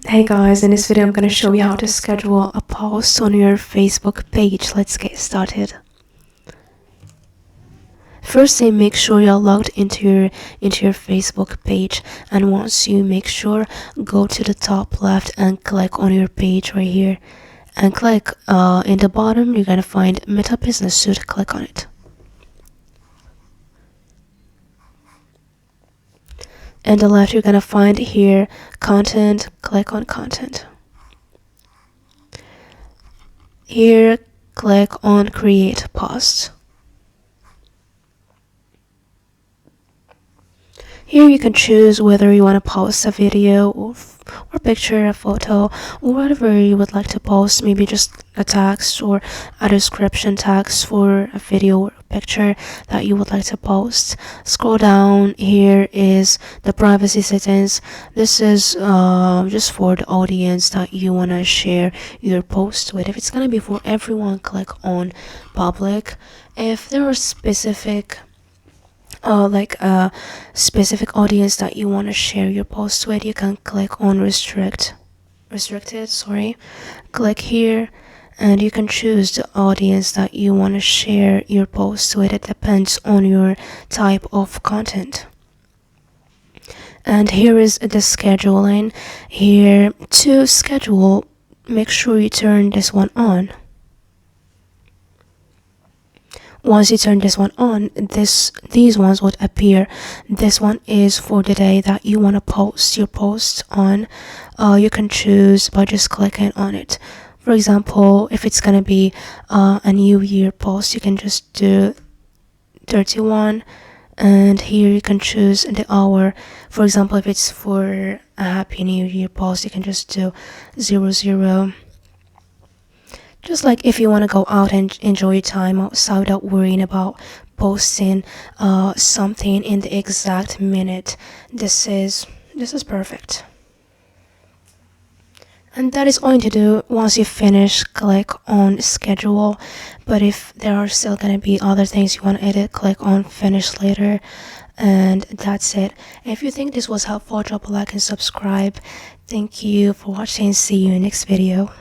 Hey guys, in this video I'm going to show you how to schedule a post on your Facebook page. Let's get started. First thing, make sure you're logged into your Facebook page, and once you make sure, go to the top left and click on your page right here, and click in the bottom you're going to find Meta Business Suite. Click on it. And the left you're going to find here content. Click on content. Here, click on create post. Here you can choose whether you want to post a video or picture, a photo, or whatever you would like to post. Maybe just a text or a description text for a video or a picture that you would like to post. Scroll down. Here is the privacy settings. This is just for the audience that you want to share your post with. If it's going to be for everyone, click on public. If there are specific like a specific audience that you want to share your post with, you can click on restricted. Click here and you can choose the audience that you want to share your post with. It depends on your type of content. And here is the scheduling. Here, to schedule, make sure you turn this one on. Once you turn this one on, these ones would appear. This one is for the day that you want to post your post on. You can choose by just clicking on it. For example, if it's gonna be a new year post, you can just do 31, and here you can choose the hour. For example, if it's for a happy new year post, you can just do 00. Just like if you want to go out and enjoy your time outside without worrying about posting something in the exact minute, this is perfect. And that is all you need to do. Once you finish, click on schedule. But if there are still going to be other things you want to edit, click on finish later. And that's it. If you think this was helpful, drop a like and subscribe. Thank you for watching. See you in the next video.